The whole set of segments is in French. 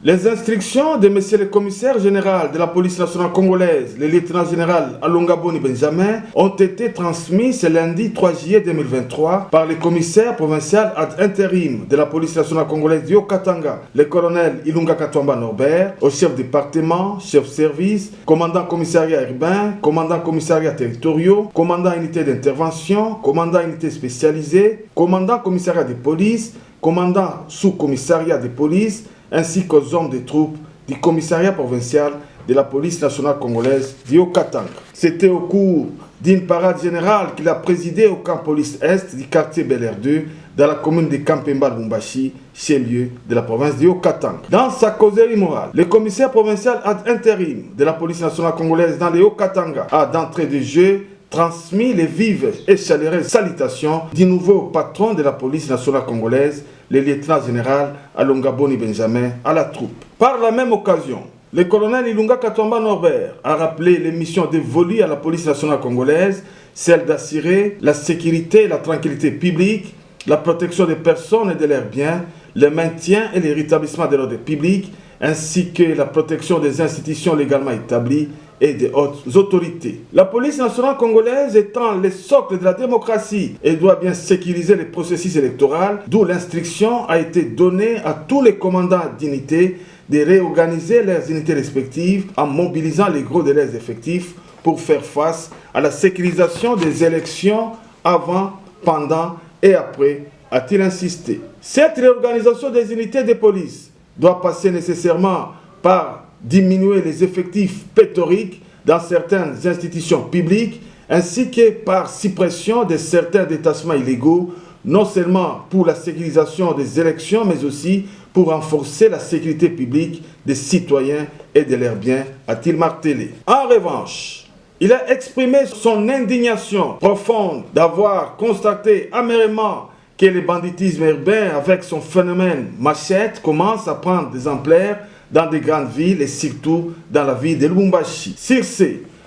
Les instructions de M. le commissaire général de la police nationale congolaise, le lieutenant général Alonga Boni Benjamin, ont été transmises ce lundi 3 juillet 2023 par le commissaire provincial ad intérim de la police nationale congolaise du Haut-Katanga, le colonel Ilunga Katwamba Norbert, au chef département, chef service, commandant commissariat urbain, commandant commissariat territoriaux, commandant unité d'intervention, commandant unité spécialisée, commandant commissariat de police, commandant sous-commissariat de police, ainsi qu'aux hommes de troupes du commissariat provincial de la police nationale congolaise du Haut-Katanga. C'était au cours d'une parade générale qu'il a présidée au camp police Est du quartier Bel Air 2, dans la commune de Kampemba-Lumbashi, chef-lieu de la province du Haut-Katanga. Dans sa causerie morale, le commissaire provincial ad intérim de la police nationale congolaise dans le Haut-Katanga a d'entrée de jeu transmis les vives et chaleureuses salutations du nouveau patron de la police nationale congolaise, le lieutenant général Alonga Boni Benjamin, à la troupe. Par la même occasion, le colonel Ilunga Katwamba Norbert a rappelé les missions dévolues à la police nationale congolaise, celle d'assurer la sécurité et la tranquillité publique, la protection des personnes et de leurs biens, le maintien et le rétablissement de l'ordre public, ainsi que la protection des institutions légalement établies et des hautes autorités. La police nationale congolaise étant le socle de la démocratie et doit bien sécuriser les processus électoraux, d'où l'instruction a été donnée à tous les commandants d'unités de réorganiser leurs unités respectives en mobilisant les gros de leurs effectifs pour faire face à la sécurisation des élections avant, pendant et après, a-t-il insisté. Cette réorganisation des unités de police doit passer nécessairement par diminuer les effectifs pléthoriques dans certaines institutions publiques, ainsi que par suppression de certains détachements illégaux, non seulement pour la sécurisation des élections, mais aussi pour renforcer la sécurité publique des citoyens et de leurs biens, a-t-il martelé. En revanche, il a exprimé son indignation profonde d'avoir constaté amèrement que le banditisme urbain, avec son phénomène machette, commence à prendre des ampleurs dans des grandes villes et surtout dans la ville de Lubumbashi. Sur ce,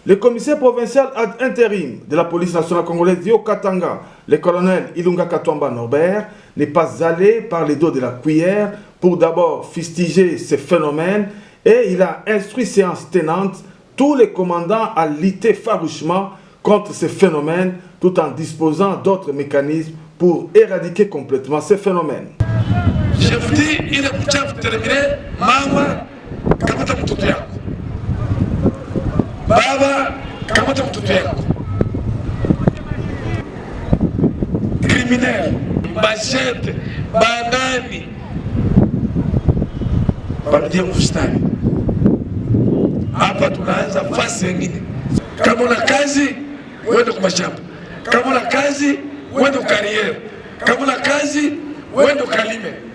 le commissaire provincial ad intérim de la police nationale congolaise du Haut-Katanga, le colonel Ilunga Katwamba Norbert, n'est pas allé par le dos de la cuillère pour d'abord fustiger ces phénomènes et il a instruit séance tenante tous les commandants à lutter farouchement contre ces phénomènes tout en disposant d'autres mécanismes pour éradiquer complètement ces phénomènes. Chef dit, il est chef terminé, mama, kamata mtoto yako. Baba, kamata mtoto yako. Criminel, machete, banani. Barudia mustari. Hapa tunaanza fasi nyingine. Kama una kazi, uende kwa mashamba. Kama una kazi, uende ukariere. Kama una kazi, uende ukalime.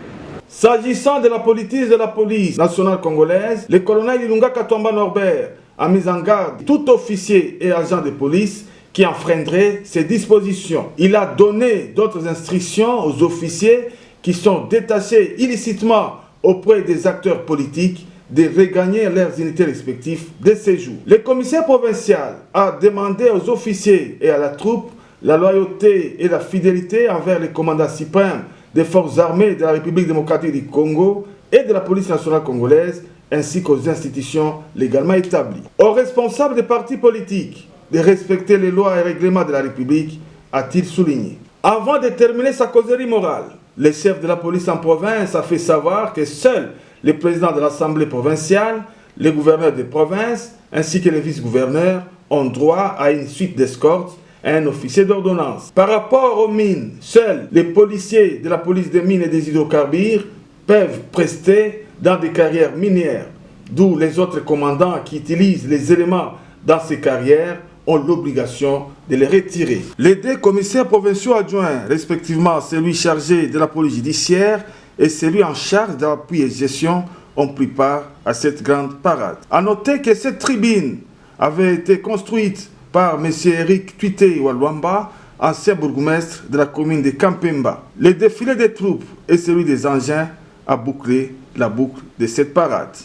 S'agissant de la politique de la police nationale congolaise, le colonel Ilunga Katwamba Norbert a mis en garde tout officier et agent de police qui enfreindrait ces dispositions. Il a donné d'autres instructions aux officiers qui sont détachés illicitement auprès des acteurs politiques de regagner leurs unités respectives de séjour. Le commissaire provincial a demandé aux officiers et à la troupe la loyauté et la fidélité envers le commandant suprême des forces armées de la République démocratique du Congo et de la police nationale congolaise, ainsi qu'aux institutions légalement établies. Aux responsables des partis politiques de respecter les lois et règlements de la République, a-t-il souligné. Avant de terminer sa causerie morale, le chef de la police en province a fait savoir que seuls les présidents de l'Assemblée provinciale, les gouverneurs des provinces, ainsi que les vice-gouverneurs ont droit à une suite d'escorte à un officier d'ordonnance. Par rapport aux mines, seuls les policiers de la police des mines et des hydrocarbures peuvent prester dans des carrières minières, d'où les autres commandants qui utilisent les éléments dans ces carrières ont l'obligation de les retirer. Les deux commissaires provinciaux adjoints, respectivement celui chargé de la police judiciaire et celui en charge de l'appui et gestion, ont pris part à cette grande parade. A noter que cette tribune avait été construite par M. Eric Tuité Walwamba, ancien bourgmestre de la commune de Kampemba. Le défilé des troupes et celui des engins a bouclé la boucle de cette parade.